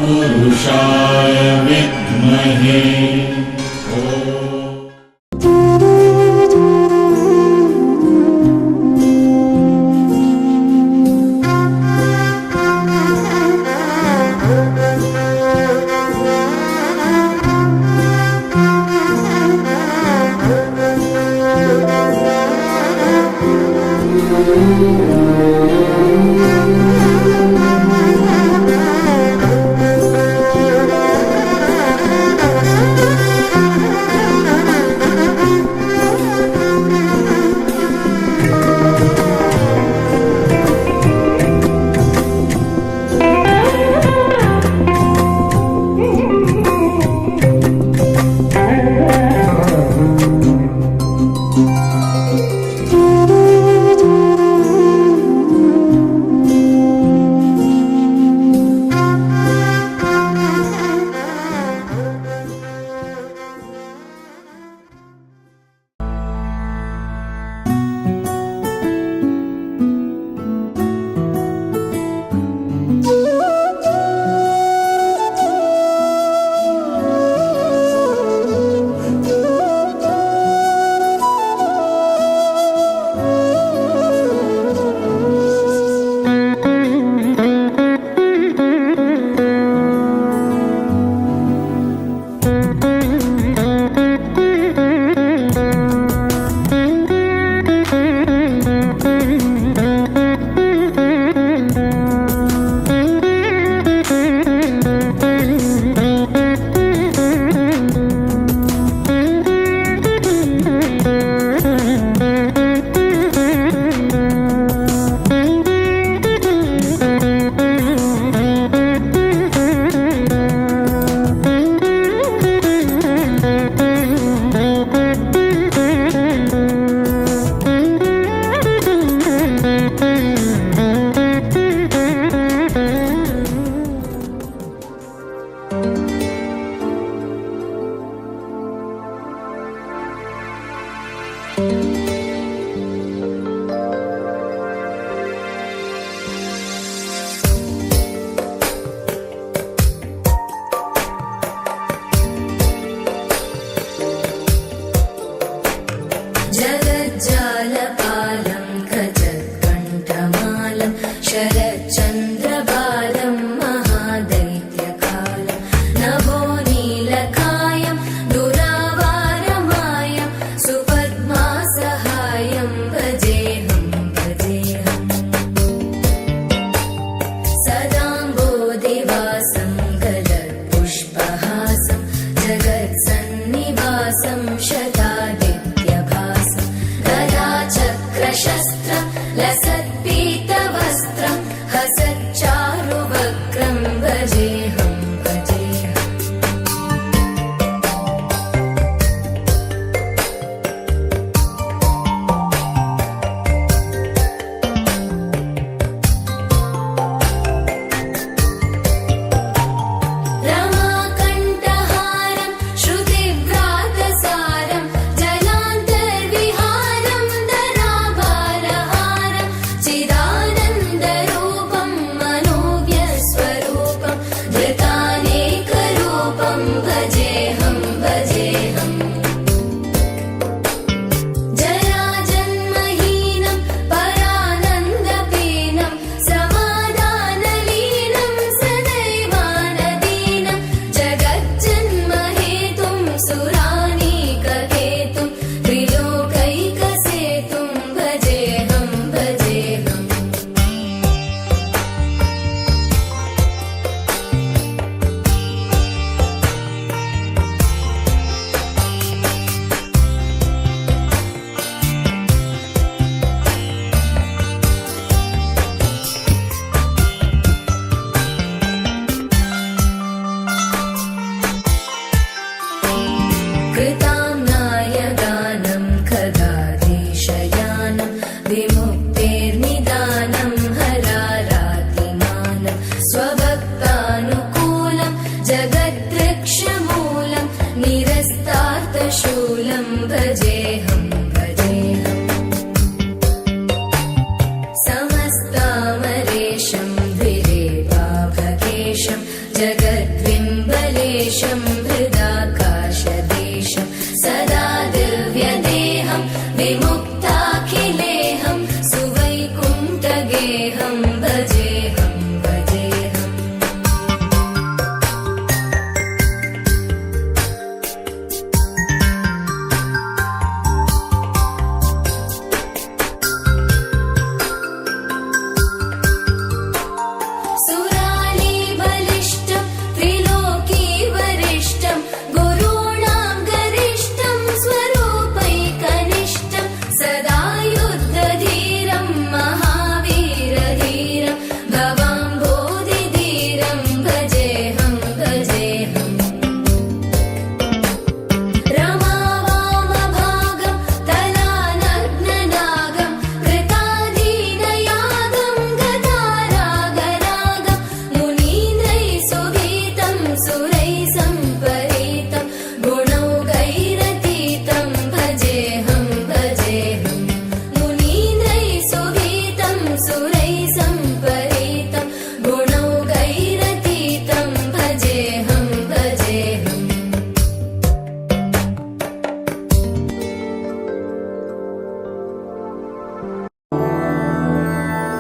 तत्पुरुषाय विद्महे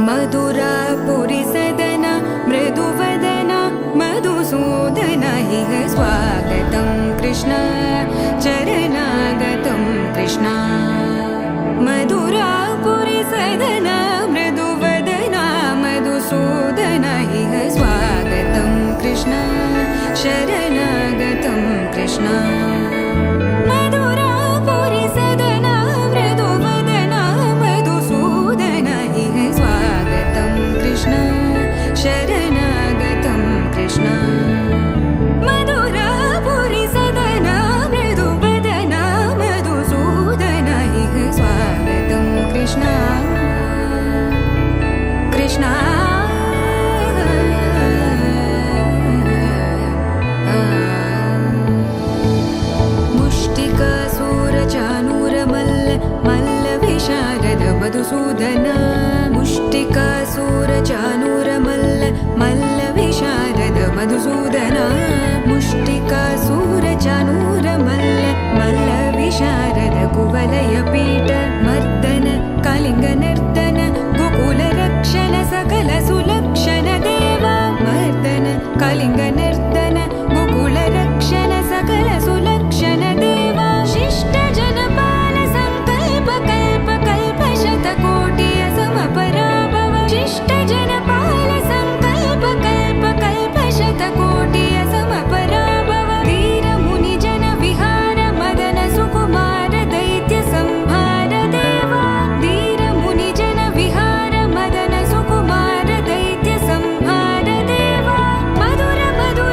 मधुरापुरी सदना मृदुवदना मधुसूदन इह स्वागतं कृष्ण चरणागतं कृष्ण मधुरापुरी सदना मृदुवदना मधुसूदन इह स्वागतं कृष्ण शरणागतं कृष्ण मधुरापुरी सदना मृदुवदना मधुसूदन इह स्वागतं कृष्ण शरणागतं कृष्ण मधुरापुरी सदना मृदुवदना मधुसूदन इह स्वागतं कृष्ण कृष्ण मुष्टिकासूरचानूरमल्ल मल्लविशारद मधुसूदन मुष्टिकासूरचानूरमल्ल मल्लविशारद मधुसूदन मुष्टिकासूरचानूरमल्ल मल्लविशारद कुवलयपीठ मर्दन कलिङ्गनर्दन गोकुलरक्षण सकल सुलक्षण देवा मर्दन कलिङ्गनर्दन गोकुलरक्षण सकल सुलक्षण देवा शिष्ट जनपाल संकल्प कल्प कल्प शतकोटि असमपराभव शिष्ट जनपाल संकल्प कल्प कल्प शतकोटि असमपराभव वीर मुनि जन विहार मदन सुकुमार दैत्य संहार देवा वीर मुनि जन विहार मदन सुकुमार दैत्य संहार देवा मधुर मधु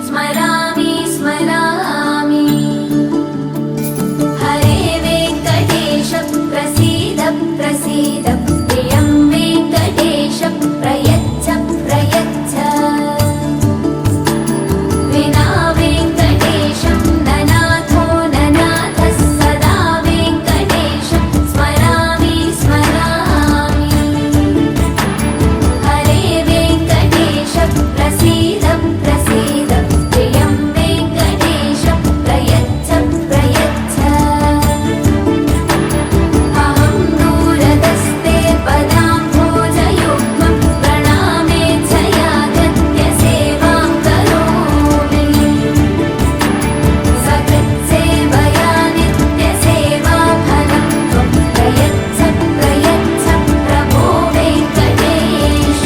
स्मरामि स्मरामि। हरे वेङ्कटेश प्रसीद प्रसीद, प्रियं वेङ्कटेश प्रयच्छ प्रयच्छ। विना वेङ्कटेशं ननाथो ननाथः, सदा वेङ्कटेशं स्मरामि स्मरामि। हरे वेङ्कटेश प्रसीद प्रसीद, प्रियं वेङ्कटेश प्रयच्छ प्रयच्छ। अहं दूरदस्ते पदाम्भोजयुग्मं, प्रणामे च यागत्य सेवां करोमि। सकृत्सेवया नित्यसेवाफलं त्वं प्रयच्छ प्रयच्छ प्रभो वेङ्कटेश।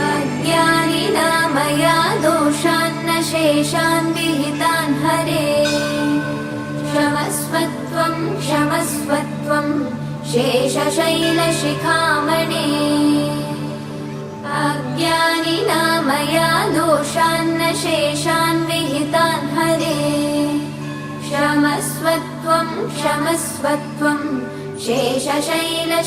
अज्ञानिना मया दोषान्न शेषान् विहितान् हरे, क्षमस्वत्वं क्षमस्वत्वं शेषशैलशिखामणे। अज्ञानिना मया दोषान्न शेषान् विहितान् हरे, क्षमस्वत्वं क्षमस्वत्वं शेषशैलशिखामणे।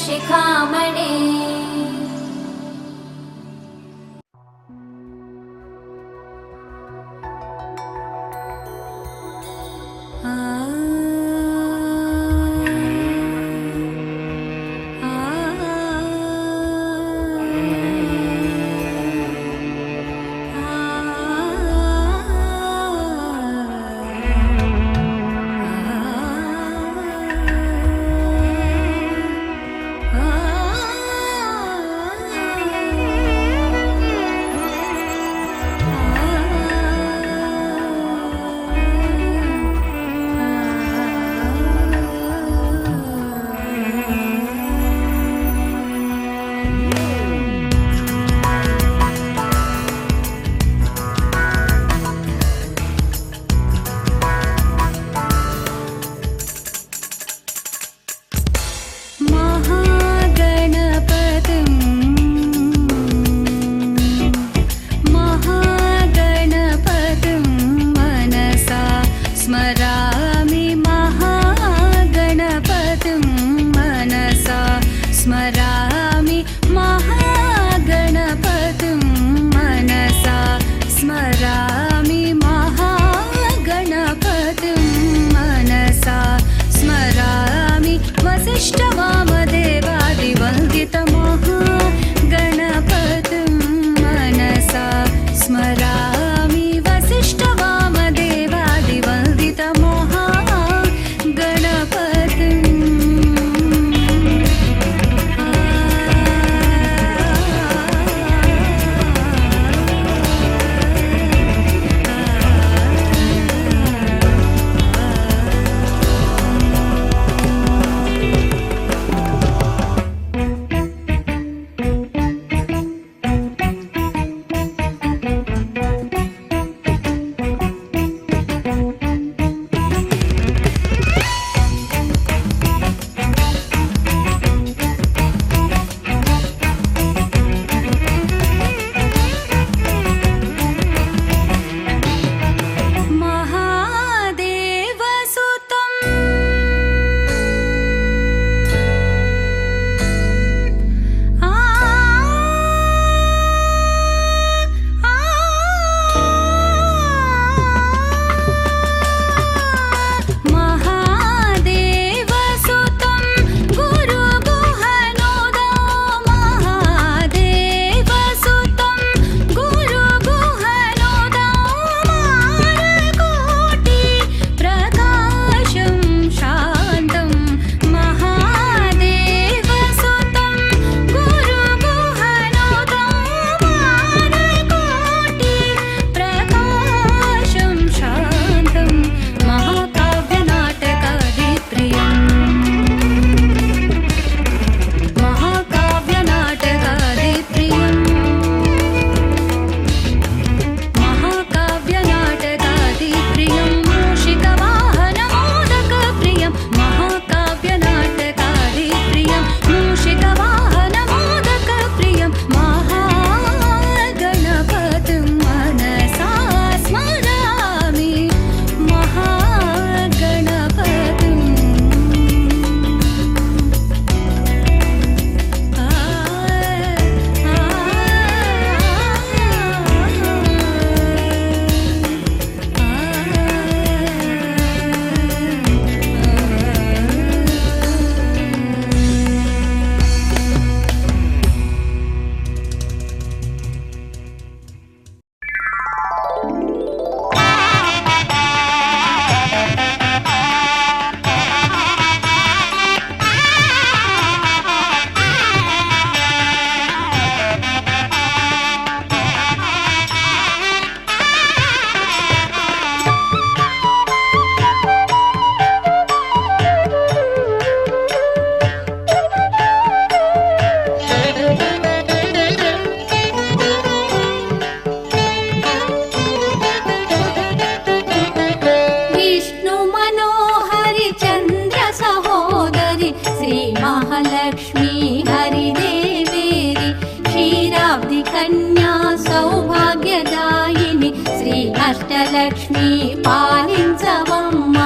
అష్టలక్ష్మి పాలించవమ్మ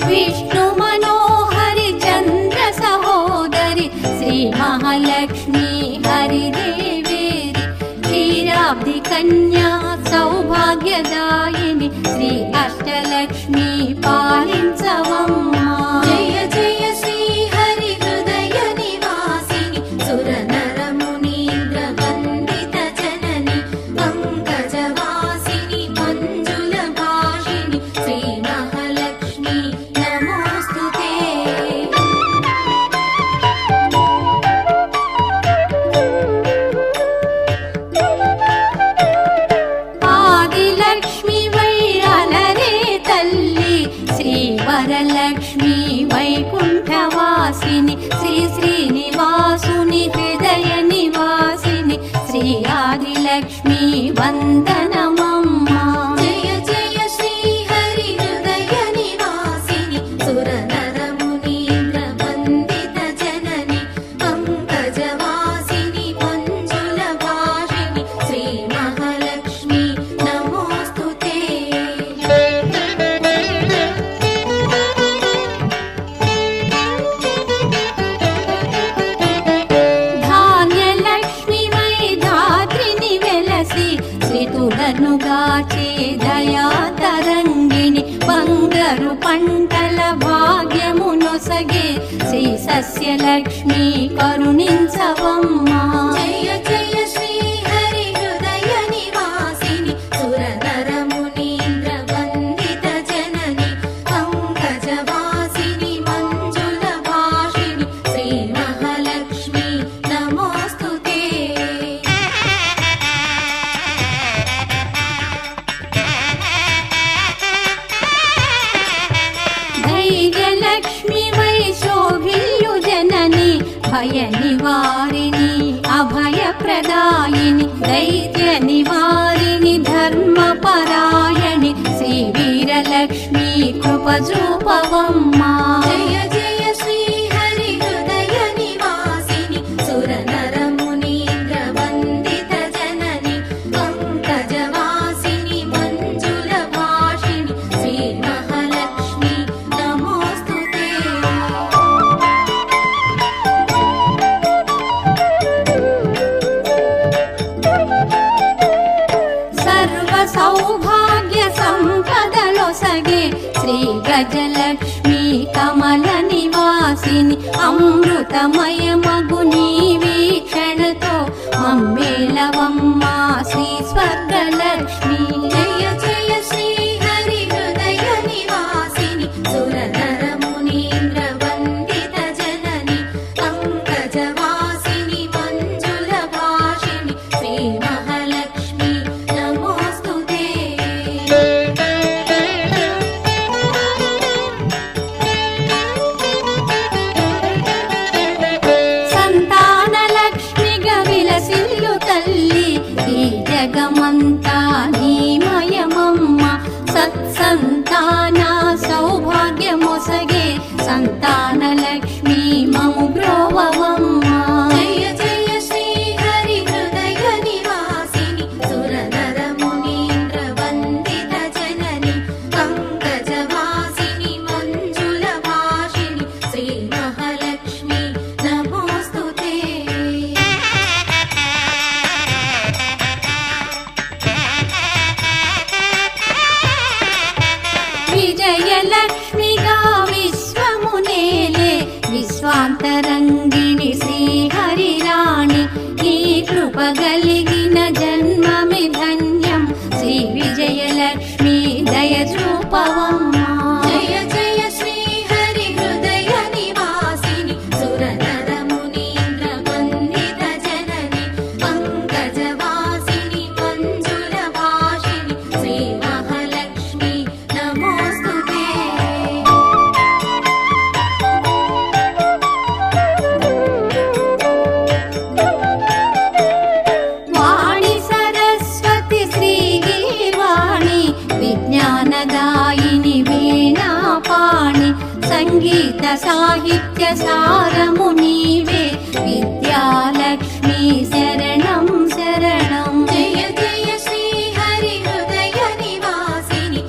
విష్ణు మనోహరి చంద్ర సహోదరి శ్రీ మహాలక్ష్మి హరిదేవేరి క్షీరాబ్ది కన్యా సౌభాగ్యదాయిని శ్రీ అష్టలక్ష్మి పాలించవమ్మ జయ జయ శ్రీ హరి హృదయ నివాసిని సుర నర మునీంద్ర వందిత జనని పంకజవాసిని మంజుల భాషిని శ్రీ మహాలక్ష్మి నమోస్తుతే ఆదిలక్ష్మి వైరలరే తల్లి శ్రీ వరలక్ష్మి వైకుంఠవాసిని శ్రీ శ్రీనివాసుని హృదయ నివాసిని శ్రీ ఆదిలక్ష్మి వందనమమ్మ జయ జయ శ్రీ హరి హృదయ నివాసిని సుర నర మునీంద్ర వందిత జనని పంకజవాసిని మంజుల భాషిని శ్రీ మహాలక్ష్మి నమోస్తుతే ధాన్యలక్ష్మి ధాత్రిని వెలసి శ్రీతులను గాచే దయా తరంగిణి బంగారు పంటల భాగ్యమునొసగే శ్రీ సస్యలక్ష్మి కరుణించవమ్మ జయ జయ శ్రీ హరి హృదయ నివాసిని సుర నర మునీంద్ర వందిత జనని పంకజవాసిని మంజుల భాషిని శ్రీ మహాలక్ష్మి నమోస్తుతే ధైర్యలక్ష్మి వై శోభిల్యు జనని భయ నివారిణి అభయ ప్రదాయిని దైత్య నివారిణి ధర్మ పరాయణి శ్రీ వీరలక్ష్మి కృప చూపవమ్మ జయ జయ శ్రీ హరి హృదయ నివాసిని సుర నర మునీంద్ర వందిత జనని పంకజవాసిని మంజుల భాషిని శ్రీ మహాలక్ష్మి నమోస్తుతే సర్వ సౌభాగ్య సంపదలొసగే శ్రీ గజలక్ష్మి కమల నివాసిని అమృతమయ మగు నీ వీక్షణతో మమ్మేలవమ్మ శ్రీ స్వర్గలక్ష్మి జయ జయ శ్రీ హరి హృదయ నివాసిని సుర నర మునీంద్ర వందిత జనని పంకజవాసిని మంజుల భాషిని శ్రీ మహాలక్ష్మి నమోస్తుతే సంతానలక్ష్మిగా విలసిల్లు తల్లి ఈ జగమంతా నీమయమమ్మ సత్సంతాన సౌభాగ్యమొసగే సంతానలక్ష్మి మము బ్రోవవమ్మ జయ జయ శ్రీ హరి హృదయ నివాసిని సుర నర మునీంద్ర వందిత జనని పంకజవాసిని మంజుల భాషిని శ్రీ మహాలక్ష్మి నమోస్తుతే విజయలక్ష్మిగా విశ్వమునేలే విశ్వాంతరంగిణి శ్రీహరిరాణి నీ కృప కలిగిన జన్మమి ధన్యం శ్రీ విజయలక్ష్మి దయ చూపవమ్మ జయ జయ శ్రీ హరి హృదయ నివాసిని సుర నర మునీంద్ర వందిత జనని పంకజవాసిని మంజుల భాషిని శ్రీ మహాలక్ష్మి నమోస్తుతే వాణి సరస్వతి శ్రీగీర్వాణి విజ్ఞానదాయిని వీణాపాణి సంగీత సాహిత్య సారము నీవే విద్యాలక్ష్మి శరణం శరణం జయ జయ శ్రీ హరి హృదయ నివాసిని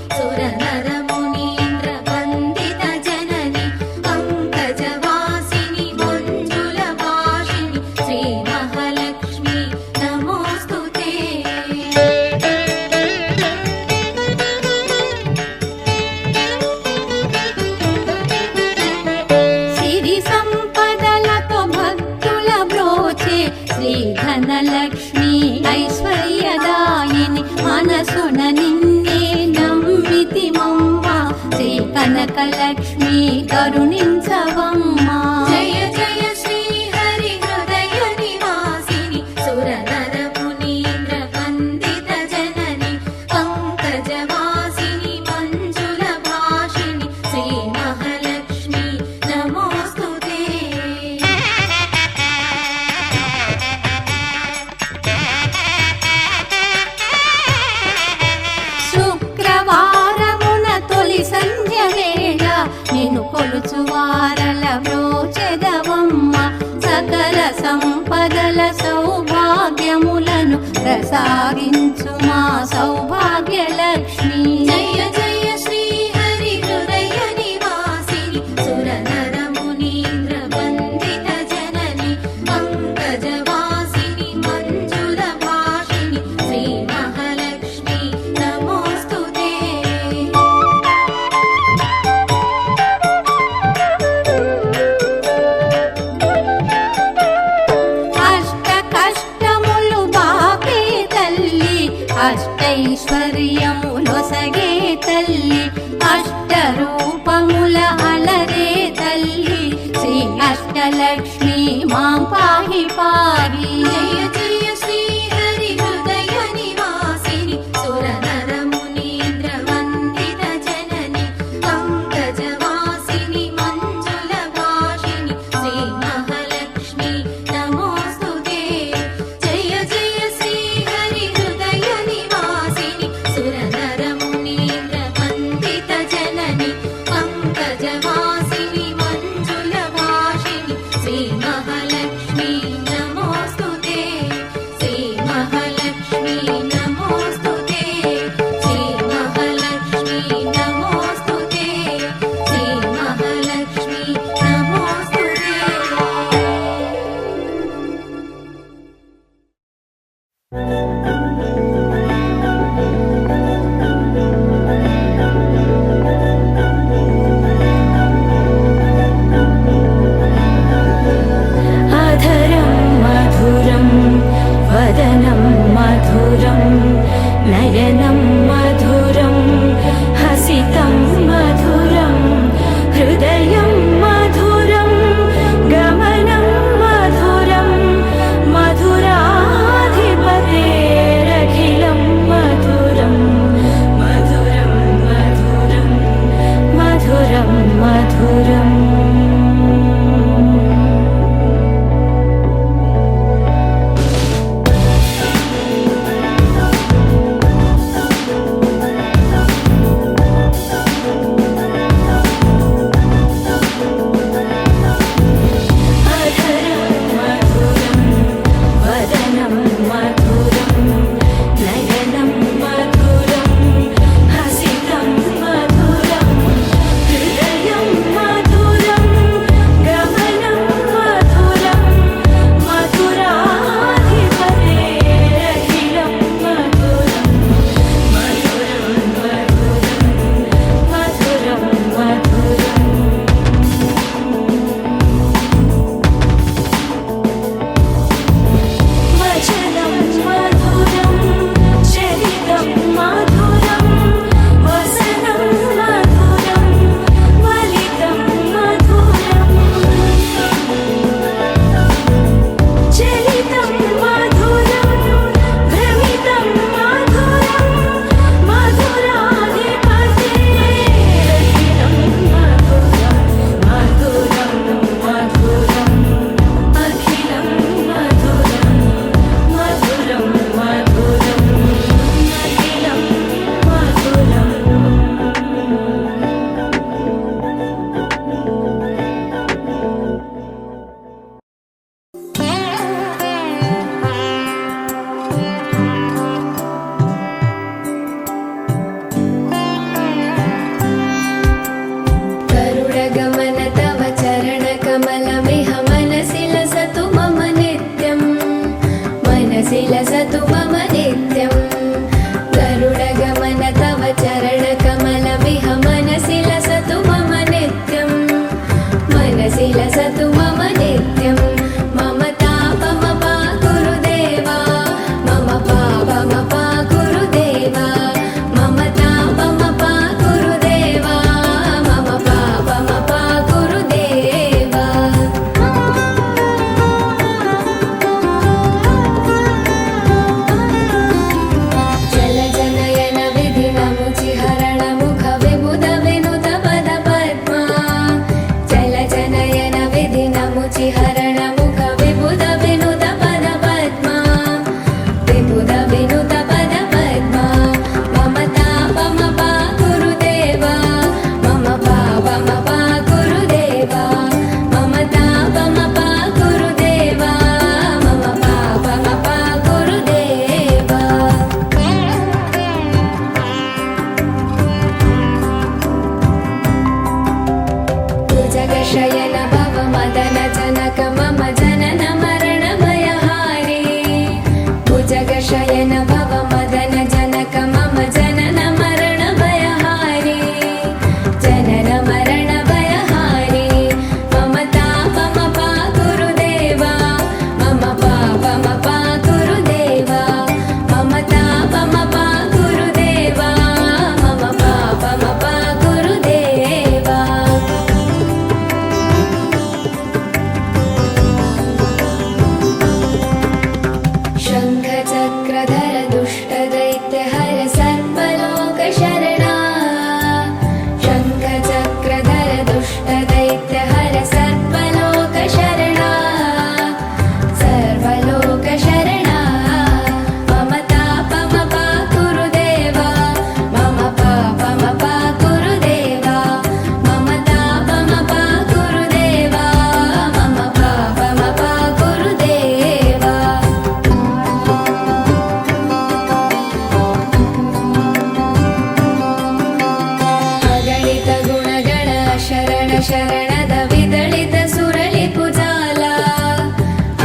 కనకలక్ష్మి కరుణించవమ్మా. జయ జయ శ్రీ హరి హృదయ నివాసిని సురనర మునీంద్ర వందిత జనని పంకజవాసిని మంజుల భాషిణి శ్రీ మహాలక్ష్మి నమోస్తుతే. శుక్రవారమున తొలి సంధ్య వేళ నిన్ను కొలుచువారల బ్రోచెదవమ్మ. సకల సంపదల సౌభాగ్యములను ప్రసాదించు మా సౌభాగ్యలక్ష్మి. జయ జయ శ్రీ హరి హృదయ నివాసిని సురనర మునీంద్ర వందిత జనని పంకజవాసిని మంజుల భాషిని శ్రీ మహాలక్ష్మి నమోస్తుతే. అష్ట కష్టములు బాపే తల్లి అష్టైశ్వర్యములొసగే తల్లి అష్ట రూపముల అలరే తల్లి శ్రీ అష్టలక్ష్మి మాం పాహి పాహి. జయ జయ శ్రీ హరి హృదయ నివాసిని సురనర మునీంద్ర వందిత జనని పంకజవాసిని మంజుల భాషిని శ్రీ మహాలక్ష్మి నమోస్తుతే. జయ జయ శ్రీ హరి హృదయ నివాసిని సురనర మునీంద్ర వందిత జనని పంకజవాసిని మంజుల భాషిని శ్రీ మహాలక్ష్మి నమోస్తుతే. శ్రీ మహాలక్ష్మి నమోస్తుతే. శ్రీ మహాలక్ష్మి నమోస్తుతే. శ్రీ మహాలక్ష్మి నమోస్తుతే. अधरं मधुरं वदनं मधुरं नयनं मधुरं हसितं मधुरं हृदयं मधुरं गमनं मधुरं मधुराधिपतेरखिलं मधुरं मधुरं मधुरं मधुरं मधुरम् मदन जनक मम जनन मरण भयहारी भुजगशयन भव मदन जनक मम जनन मरण भयहारी जनन मरण भयहारी मम तापमपा गुरुदेवा मम पापमपा गुरुदेवा मम तापमपा गुरुदेवा मम पापमपा गुरुदेवा शङ्खचक्रधर दुष्टदैत्यहर सर्वलोकशरणा शङ्खचक्रधर दुष्टदैत्यहर सर्वलोकशरणा सर्वलोकशरणा मम तापमपा गुरुदेवा मम पापमपा गुरुदेवा मम तापमपा गुरुदेवा मम पापमपा गुरुदेवा अगणित गुणगण शरण शरणद विदलित सुरलि पुजाला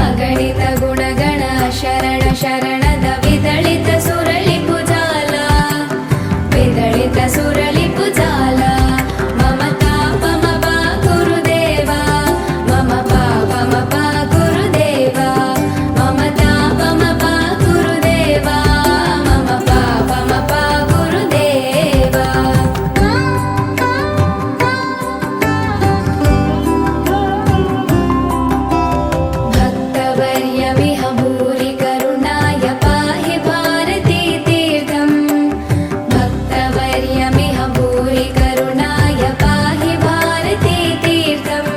अगणित गुणगण शरण शरणद विदलित सुरलि पुजाला विदलित सुरलि पुजाला मम तापमपा गुरुदेवा मम पापमपा गुरुदेवा मम तापमपा गुरुदेवा मम पापमपा गुरुदेवा भक्तवर्यमिह भूरि करुणाय पाहि भारती तीर्थम् भक्तवर्यमिह भूरि करुणाय पाहि भारती तीर्थम्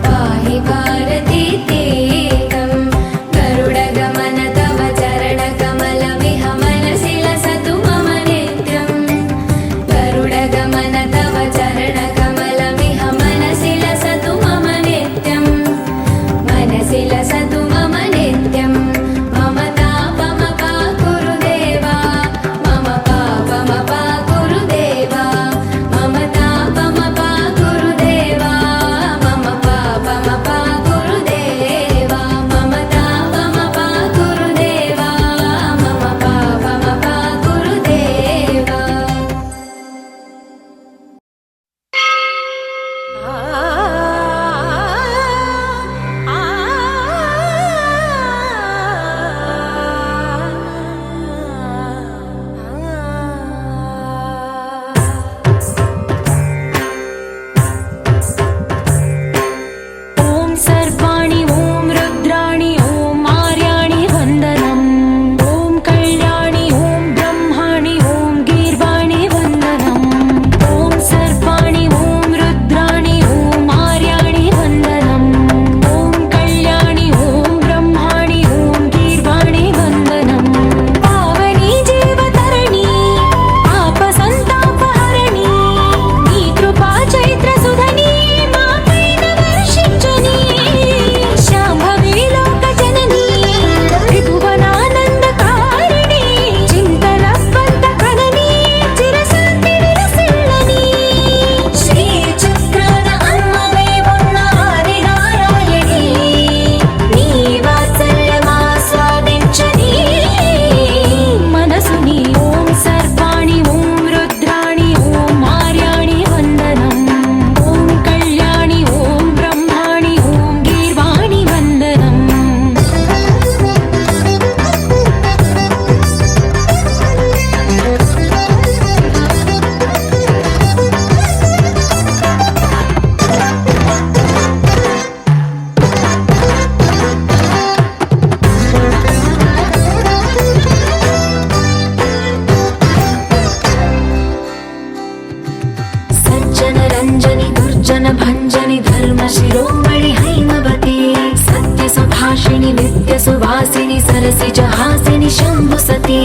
पाहि भारती तीर्थम् गरुडगमन तव चरणकमलमिह मनसि लसतु मम नित्यम् गरुडगमन तव चरणकमलमिह मनसि लसतु मम नित्यम् मनसि लसतु मम नित्यम् मम तापमपा गुरुदेवा मम पापमपा गुरुदेवा मम तापमपा गुरुदेवा मम पापमपा गुरुदेवा मम तापमपा गुरुदेवा मम पापमपा गुरुदेवा ॐ सर्वाणि ॐ रुद्राणि ॐ आर्याणि वन्दनम् ॐ कल्याणि ॐ ब्रह्माणि ॐ गीर्वाणि वन्दनम् ॐ सर्वाणि ॐ रुद्राणि ॐ आर्याणि वन्दनम् ॐ कल्याणि ॐ ब्रह्माणि ॐ गीर्वाणि वन्दनम् पावनी जीवतरणि आपसन्तापहरणि నీ కృపా చైత్రసుధని మాపైన వర్షించుని శాంభవి లోక జనని త్రిభువనానందకారిణి చింతలవంత కనని చిరశాంతి విలసిల్లని శ్రీ చక్రాన అమ్మవే ఉన్న ఆదినారాయణి నీ వాత్సల్యమాస్వాదించని మనసుని ఓం సర్వాణి ఓం రుద్రాణి ఓం ఆర్యాణి వందనం ఓం కళ్యాణి ఓం బ్రహ్మాణి ఓం గీర్వాణి వందనం సజ్జన రంజని దుర్జన భంజని ధర్మ శిరోమణి హైమవతి సత్య సుభాషిణి నిత్య సువాసిని సరసిజ హాసిని శంభు సతీ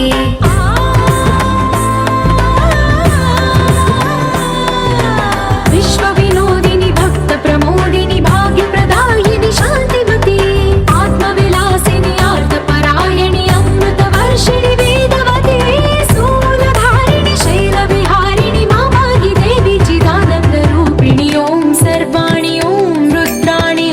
విశ్వ వినోదిని భక్త ప్రమోదిని భాగ్య ప్రదాయిని శాంతిమతి ఆత్మ విలాసిని ఆర్త పరాయణి అమృత వర్షిణి వేదవతి శూలధారిణి శైల విహారిణి మామాగి దేవి చిదానంద రూపిణి ఓం సర్వాణి ఓం రుద్రాణి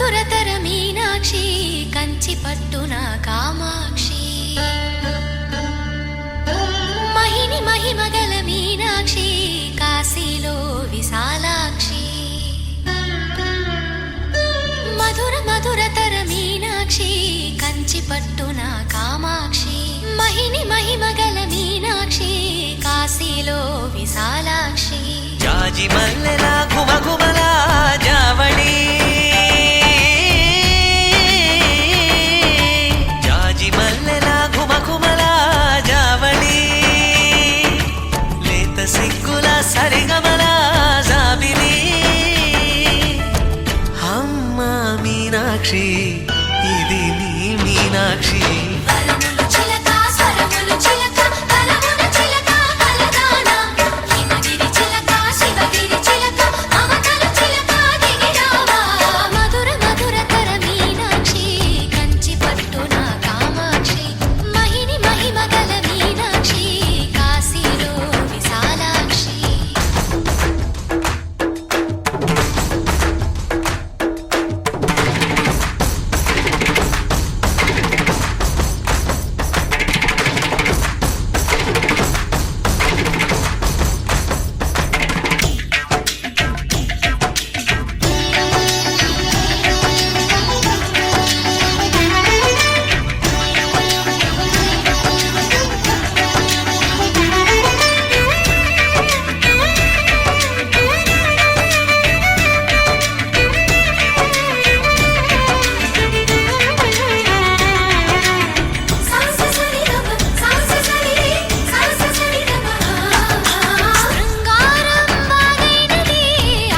మధురతర మీనాక్షి కంచి పట్టున కామాక్షి మహిని మహిమగల మీనాక్షి కాశీలో విశాలాక్షి మధుర మధురతర మీనాక్షి కంచి పట్టున కామాక్షి మహిని మహిమగల మీనాక్షి కాశీలో విశాలాక్షి జాజి మల్లెలా గుమగుమలా జావళి జాజి మల్లెలా గుమగుమలా జావళి లేత సిగ్గుల సరిగమల జాబిలి అమ్మ మీనాక్షి ఇది నీ మీనాక్షి వరములు చిలక స్వరములు చిలక కలమున చిలక కలదాన హిమగిరి చిలక శివగిరి చిలక మమతలు చిలక దిగిరావా మధుర మధురతర మీనాక్షి కంచి పట్టున కామాక్షి మహిని మహిమగల మీనాక్షి కాశీలో విశాలాక్షి శృంగారం వాగైనది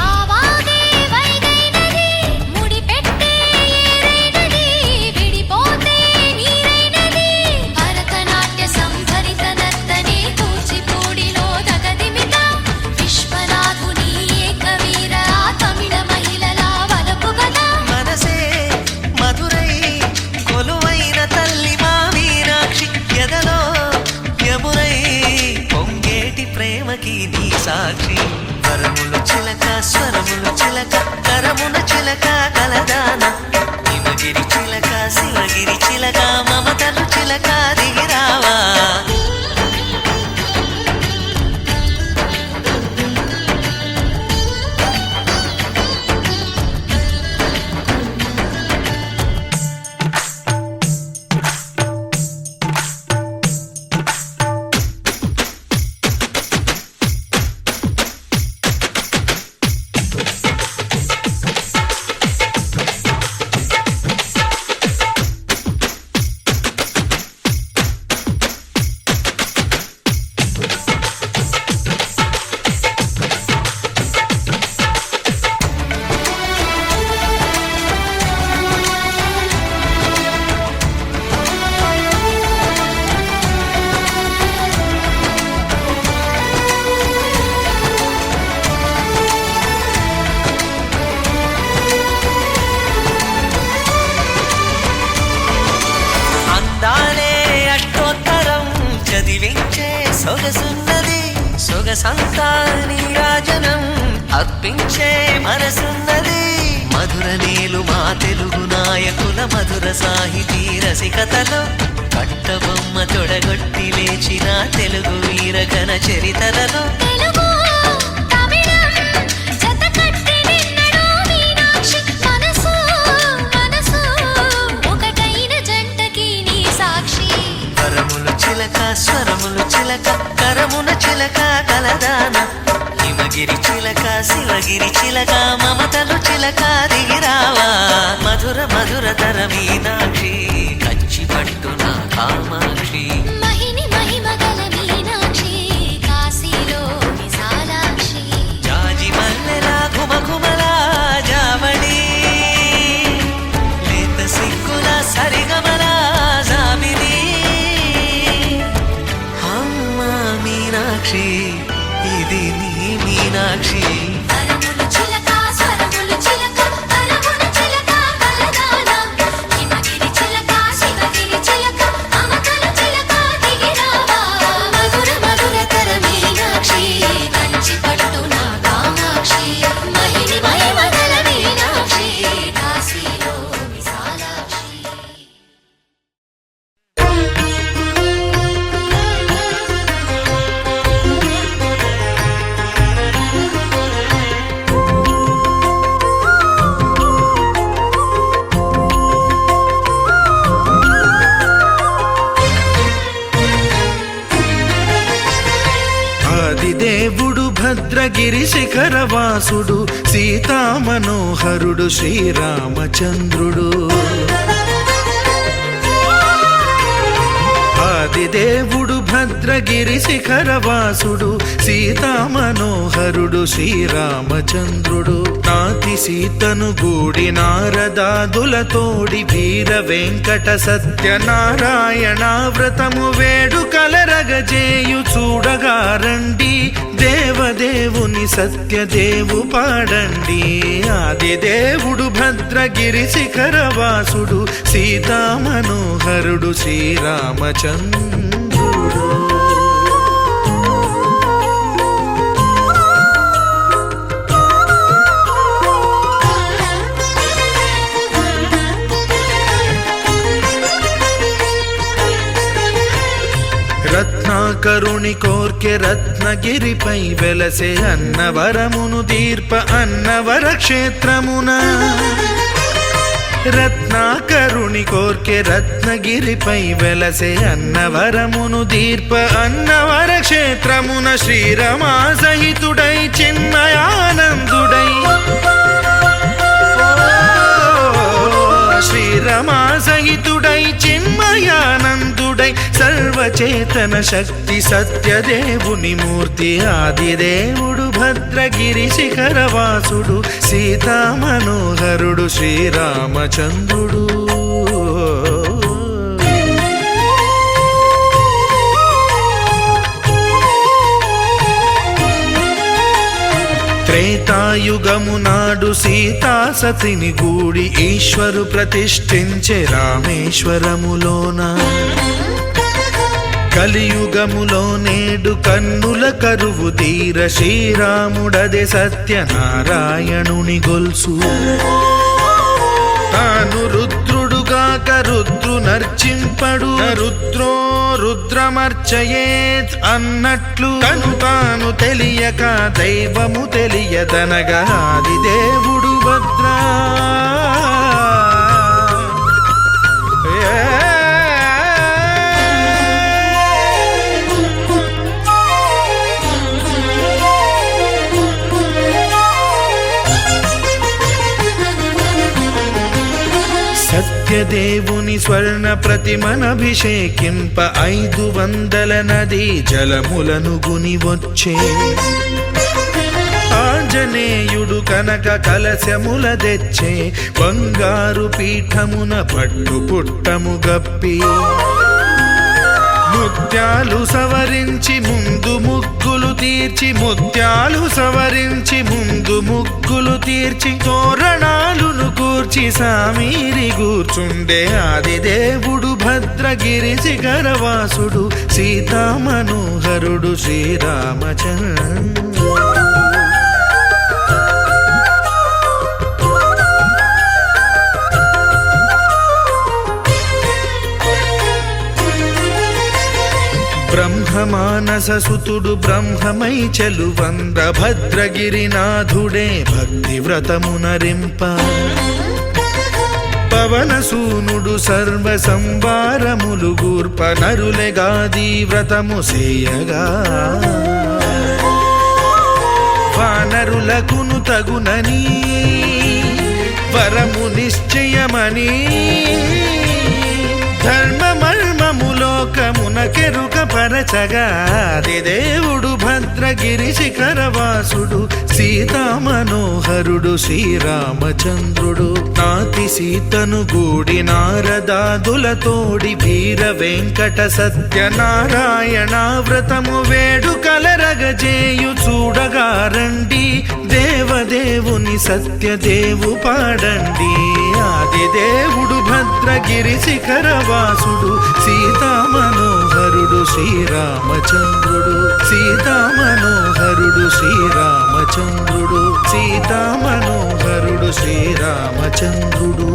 ఆవాగే వైగైనది ముడిపెట్టే ఏరైనది విడిపోతే నీరైనది భరతనాట్య సంభరిత నర్తనే కూచిపూడిలో దగదిమిత విశ్వనాథుని ఏకవీర తమిళ మహిళల వలపు గదా మనసే మధురై కొలువైన తల్లి మా మీనాక్షి ఎదలో యమునై పొంగేటి ప్రేమకి నీ సాక్షి వరములు చిలక స్వరములు చిలక కరమున చిలక కలదాన హిమగిరి చిలక శివగిరి చిలక మమతలు చిలక దిగిరావా అందాలే అష్టోత్తరం చదివించే సొగసున్నది సొగసంతా నీరాజనం అర్పించే మనసున్నది మధుర నీలు మా తెలుగు నాయకుల మధుర సాహితీ రసికతలో కట్టబొమ్మ తొడగొట్టి లేచిన తెలుగు వీరగణ చరితలలో తెలుగు తమిళం జతకట్టి నిన్నడో మీనాక్షి మనసు మనసు ఒకటైన జంటకి నీ సాక్షి వరములు చిలక స్వరములు చిలక కరమున చిలక కలదాన హిమగిరి చిలక శివగిరి చిలక మమతలు చిలక దిగిరావా మధుర మధురతర మీనాక్షి కంచి పట్టున కామాక్షి మహిని మహిమగల మీనాక్షి కాశీలో విశాలాక్షి జాజి మల్లెలా గుమగుమలా జావళి లేత సిగ్గుల సరిగమల జాబిలి అమ్మ మీనాక్షి ఇది నీ మీనాక్షి వరములు చిలక స్వరములు చిలక కలమున చిలక కలదాన హిమగిరి చిలక శివగిరి చిలక మమతలు చిలక దిగిరావా మధుర మధురతర మీనాక్షి కంచి పట్టున కామాక్షి మహిని మహిమగల మీనాక్షి కాశీ ఆదిదేవుడు భద్రగిరి శిఖరవాసుడు సీతామనోహరుడు శ్రీరామచంద్రుడు. ఆదిదేవుడు భద్రగిరి శిఖరవాసుడు సీతామనోహరుడు శ్రీరామచంద్రుడు. నాతి సీతను గూడి నారదాదులతోడి వీర వెంకట సత్యనారాయణ వ్రతము వేడుకలరగజేయు చూడగా రండి, దేవదేవుని సత్యదేవు పాడండి. ఆదిదేవుడు భద్రగిరి శిఖరవాసుడు సీతామనోహరుడు శ్రీరామచంద్రుడు. రత్నాకరుని కోర్కె రత్నగిరిపై వెలసే అన్నవరమును దీర్ప అన్నవర క్షేత్రమున. రత్నాకరుని కోర్కె రత్నగిరిపై వెలసే అన్నవరమును దీర్ప అన్నవర క్షేత్రమున. శ్రీరమా సహితుడై చిన్మయానందుడై శ్రీరమా సహితుడై చిన్మయానందుడై సర్వచేతన శక్తి సత్యదేవుని మూర్తి. ఆదిదేవుడు భద్రగిరి శిఖరవాసుడు సీతామనోహరుడు శ్రీరామచంద్రుడు. త్రేతాయుగము నాడు సీతా సతిని గూడి ఈశ్వరు ప్రతిష్ఠించే రామేశ్వరములోన. కలియుగములో నేడు కన్నుల కరువు తీర శ్రీరాముడదే సత్యనారాయణుని గొల్సు. తాను రుద్రుడుగాక రుద్రు నర్చింపడు, రుద్రో రుద్రమర్చయేత్ అన్నట్లు తను తాను తెలియక దైవము తెలియదనగా ఆదిదేవుడు భద్రా. సత్యదేవుని స్వర్ణ ప్రతిమనభిషేకింప 500 నదీ జలములను గుని వచ్చే. ఆంజనేయుడు కనక కలశముల తెచ్చే, బంగారు పీఠమున పట్టు పుట్టము గప్పి. ముత్యాలు సవరించి ముందు ముగ్గులు తీర్చి, ముత్యాలు సవరించి ముందు ముగ్గులు తీర్చి, తోరణాలును కూర్చి సామీరి కూర్చుండే. ఆదిదేవుడు భద్రగిరి శిఖరవాసుడు సీతామనోహరుడు శ్రీరామచంద్రుడు. బ్రహ్మమానస సుతుడు బ్రహ్మమై చెలువంద భద్రగిరినాథుడే భక్తి వ్రతమునరింప. పవనసూనుడు సర్వ సంవారములు గూర్ప, నరులెగాది వ్రతము సేయగా. వానరులకును తగునని వరము నిశ్చయమని, ధర్మమర్మములోకమునకెరుక పరచగా ఆదిదేవుడు భద్రగిరి శిఖరవాసుడు సీతామనోహరుడు శ్రీరామచంద్రుడు. నాతి సీతను గూడి నారదాదులతోడి వీర వెంకట సత్యనారాయణ వ్రతము వేడుకలరగజేయు చూడగా రండి, దేవదేవుని సత్యదేవు పాడండి. ఆదిదేవుడు భద్రగిరి శిఖరవాసుడు సీతామనోహరుడు శ్రీరామచంద్రుడు. సీతామనోహరుడు శ్రీరామచంద్రుడు. సీతామనోహరుడు శ్రీరామచంద్రుడు.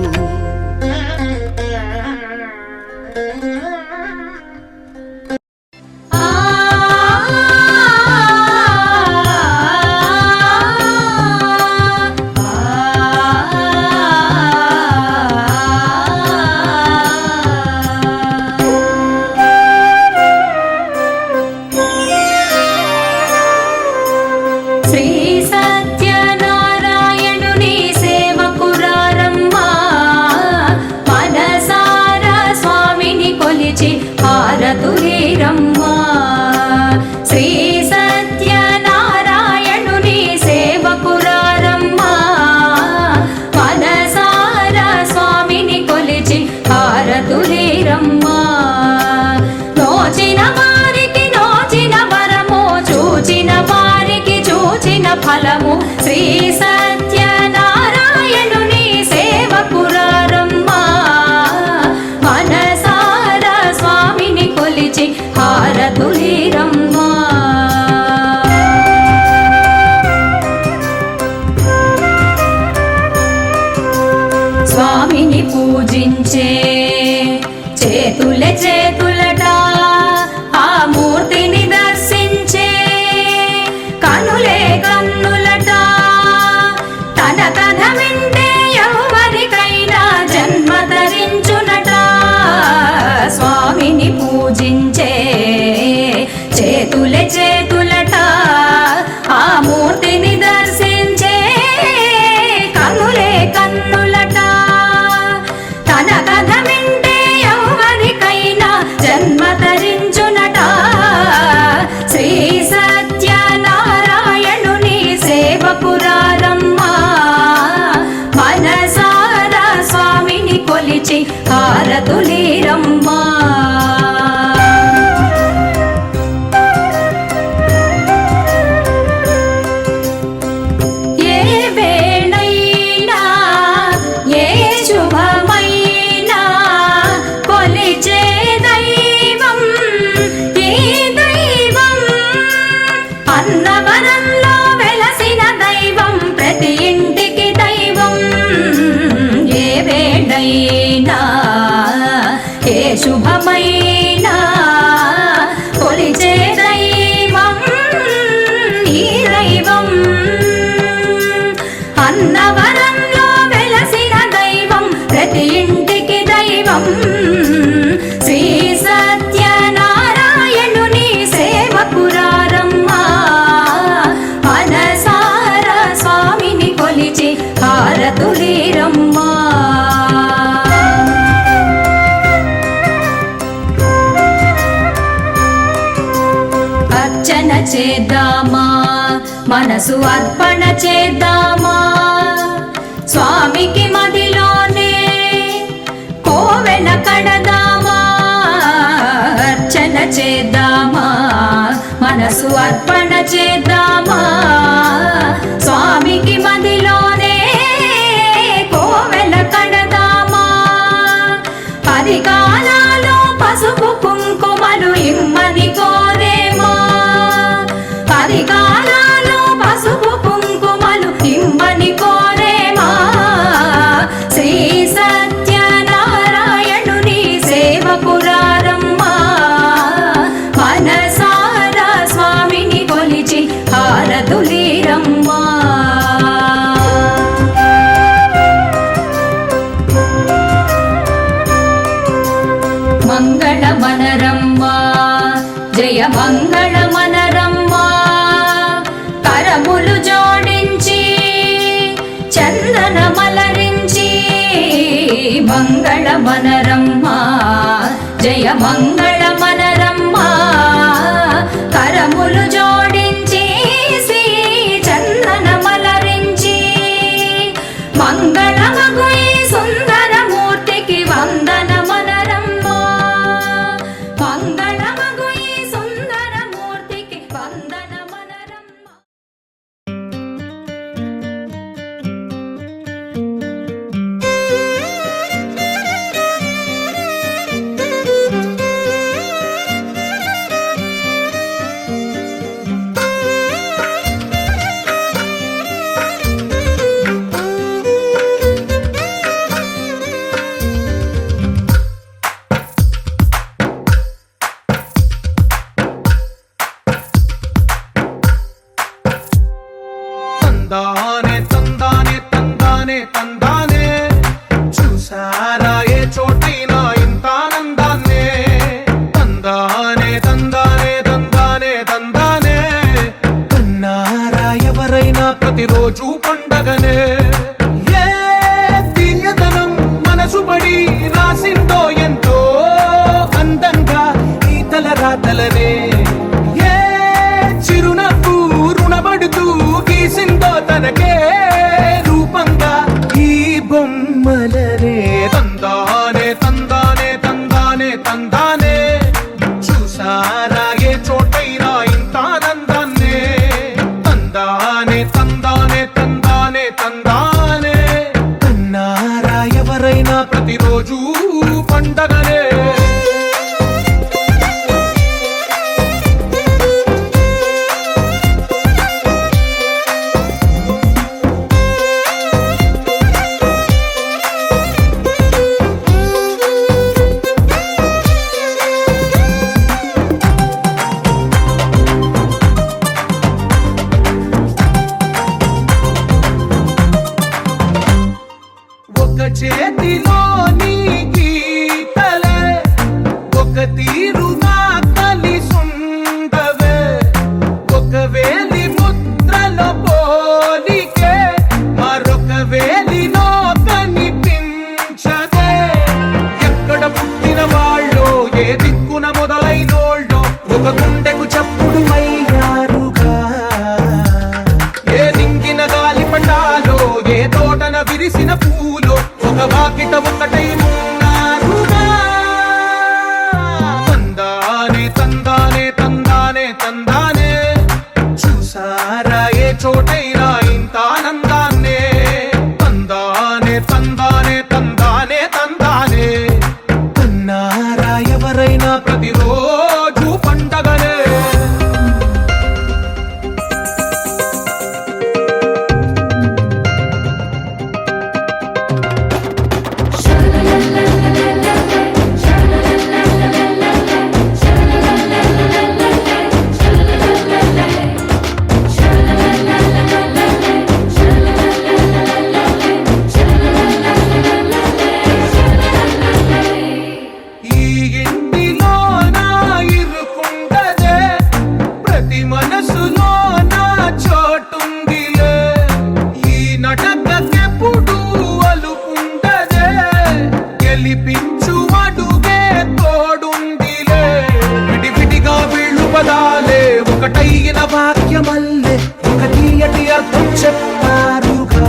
శ్రీ సత్యనారాయణుని సేవకురారమ్మా మనసారా స్వామిని కొలిచి హారతులీరమ్మా శ్రీ సత్యనారాయణుని సేవకురారమ్మా మనసారా స్వామిని కొలిచి హారతులీరమ్మా నోచిన వారికి నోచిన వరము చూచిన వారికి చూచిన ఫలము శ్రీ సత్యనారాయణుని సేవకురారమ్మా మనసారా స్వామిని కొలిచి హారతులీరమ్మా స్వామిని పూజించే చేతులే చేతులట ఆ మూర్తిని దర్శించే కనులే కన్నులట తన కథ వింటే ఎవరికైనా జన్మ ధరించునట స్వామిని పూజించే చేతులే చేతులట ఆ మూర్తిని దర్శించే కనులే కన్నులట తన కథ వింటే ఎవరికైనా జన్మ ధరించునట శ్రీ సత్యనారాయణుని సేవకురారమ్మా మనసారా స్వామిని కొలిచి హారతులీరమ్మా ఏ వేళైనా ఏ శుభమైనా కొలిచే దైవం ఈ దైవం అన్నవరంలో వెలసిన దైవం ప్రతి ఇంటికి దైవం ఏ వేళైనా ఏ శుభమైనా కొలిచే దైవం ఈ దైవం అన్నవరంలో వెలసిన దైవం ప్రతి ఇంటికి దైవం శ్రీ సత్యనారాయణుని సేవకురారమ్మా మనసారా స్వామిని కొలిచి హారతులీరమ్మా అర్చన చేద్దామా మనసు అర్పణ చేద్దామా స్వామికి మదిలోనే కోవెల కడదామా అర్చన చేద్దామా మనసు అర్పణ చేద్దామా స్వామికి మదిలోనే కోవెల కడదామా 10 కాలాలు పసుపు కుంకుమలు ఇమ్మని కోరేమా 10 కాలాలు పసుపు కుంకుమలు ఇమ్మని కోరేమా శ్రీ సత్యనారాయణుని సేవకురారమ్మా మనసారా స్వామిని కొలిచి హారతులీరమ్మా మంగళమనరమ్మా జయ మంగళమనరమ్మా కరములు జోడించి చందనమలరించి మంగళమనరమ్మా జయ మంగళమనరమ్మా కరములు జోడించి శ్రీ చందనమలరించి మంగళమగు ఈ సుందరమూర్తికి వందనమనరమ్మా మంగళమగు ఈ సుందరమూర్తికి వందనమనరమ్మా తందానే తందానే తందానే తందానే చూసారా ఏ చోటైనా ఇంత ఆనందాన్నే తందానే తందానే తందానే తందానే కన్నారా ఎవరైనా ప్రతిరోజు పండగనే. ఏ తీయదనం మనసు పడి రాసిందో ఎంతో అందంగా ఈ తల రాతలనే. ఏ చిరునవ్వు రుణపడుతూ గీసిందో తనకే రూపంగా ఈ బొమ్మలనే. తందానే తందానే తందానే తందానే చూసారా ఏ చోటైనా ఇంత ఆనందాన్నే. తందానే తందానే తందానే తందానే అన్నారా ఎవరైనా ప్రతిరోజు పండగనే. ఒక చేతిలోని గీతలే ఒక తీరుగా కలిసుండవే. ఒక వేలి ముద్రలో పోలికే మరొక వేలిలో కనిపించదే. ఎక్కడ పుట్టిన వాళ్ళో ఏ దిక్కున మొదలైనోళ్ళో ఒక గుండెకు చప్పుడు అయ్యారుగా. ఏ దింగిన గాలి పటాలో ఏ తోటన విరిసిన పూలో ఒక వాకిట ఒకటై ఉన్నారుగా. తందానే తందానే తందానే తందానే చూసారా ఏ చోటైనా ఇంత ఆనందాన్నే. తందానే తందానే తందానే తందానే అన్నారా ఎవరైనా ప్రతిరోజు పండగనే. ఈ ఇంటిలో నా ఇరుకుండదే ప్రతి మనసులో నా చోటుందిలే. ఈ నటకెప్పుడు అలుకుండదే గెలిపించు అడుగే తోడుందిలే. విడివిడిగా వీళ్ళు పదాలే ఒకటైన వాక్యమల్లే ఒక తీయటి అర్థం చెప్పారుగా.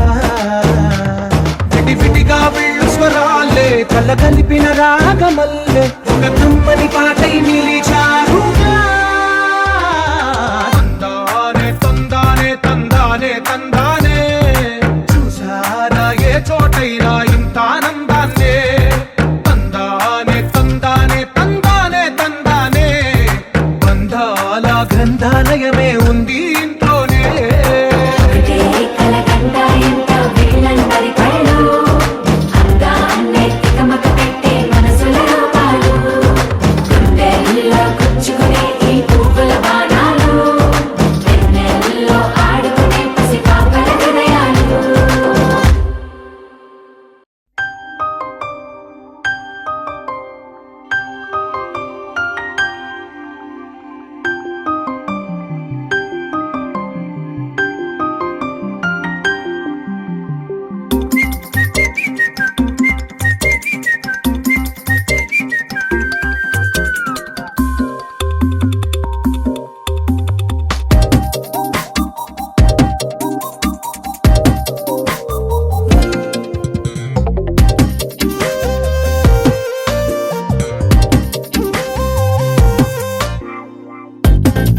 విడివిడిగా వీళ్ళు స్వరాలే కల కలిపిన రాగమల్లే ఒక కమ్మని పాటై నిలిచారుగా. తందానే తందానే తందానే తందానే చూసారా ఏ చోటైనా ఇంత ఆనందాన్నే. తందానే తందానే తందానే తందానే బంధాల గ్రంథాలయమే ఉంది ఇంట్లోనే.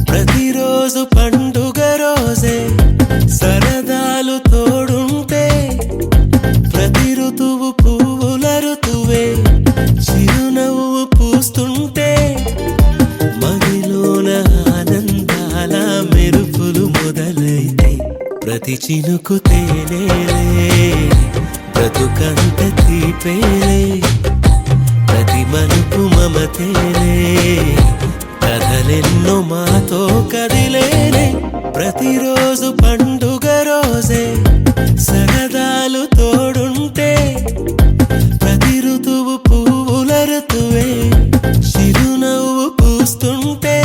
ప్రతిరోజు పండుగ రోజే సరదాలు తోడుంటే. ప్రతి ఋతువు పువ్వుల ఋతువే చిరునవ్వు పూస్తుంటే. మదిలోన ఆనందాల మెరుపులు మొదలైతే ప్రతి చినుకు తేనేలే బ్రతుకంత తీపేలే. ప్రతి మలుపు మమతేలే కథలెన్నో మాతో కదిలేనే. ప్రతిరోజు పండుగ రోజే సరదాలు తోడుంటే. ప్రతి ఋతువు పువ్వుల ఋతువే చిరునవ్వు పూస్తుంటే.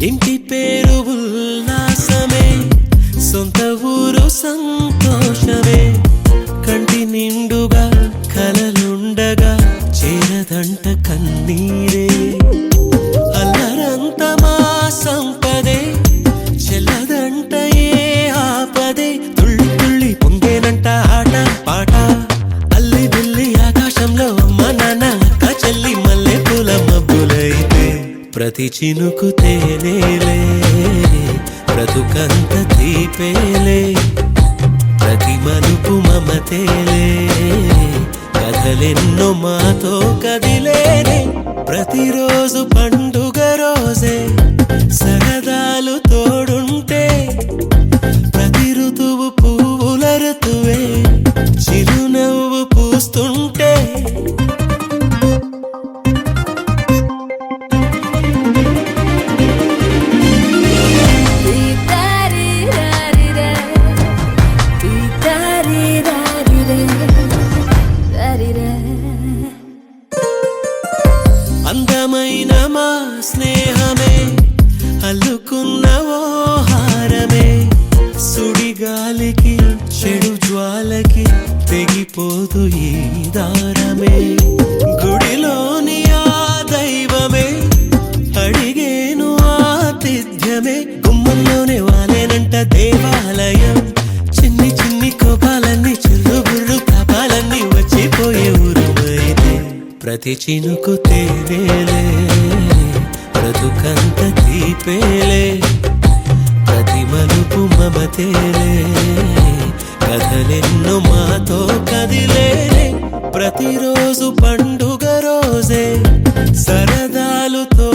ఇంటి పేరు ఉల్లాసమే, సొంత ఊరు సంతోషమే. కంటి నిండుగా కలలుండగా చేరదంట కన్నీరే. అల్లరంత మా సంపదే, చెల్లదంట ఏ ఆపదే. తుళ్ళి తుళ్ళి పొంగేనంట ఆట పాట, అల్లి బిల్లి ఆకాశంలో అమ్మ నాన్న అక్క చెల్లి మల్లె పూల మబ్బులైతే. ప్రతి చినుకు తేనేలే, బ్రతుకంత తీపేలే. ప్రతి మలుపు మమతేలే, కథలెన్నో మాతో కదిలేనే. ప్రతిరోజు పండుగ రోజే, సరదాలు తోడుంటే. ప్రతి ఋతువు పువ్వుల ఋతువే, చిరునవ్వు పూస్తుంటే. అందమైన మా స్నేహమే, అల్లుకున్న ఓ హారమే. సుడిగాలికి చెడు జ్వాలకి తెగిపోదు ఈ దారమే. గుడిలోని ఆ దైవమే అడిగేను ఆతిథ్యమే. గుమ్మంలోనే వాలేనంట దేవాలయం. చిన్ని చిన్ని కోపాలన్నీ చిల్లు బుర్రు తాపాలన్నీ వచ్చిపోయే ఊరుమైతే. ప్రతి చినుకు తేనేలే, బ్రతుకంత తీపేలే. ప్రతి మలుపు మమతేలే, కథలెన్నో మాతో కదిలేనే. ప్రతిరోజు పండుగ రోజే, సరదాలు తో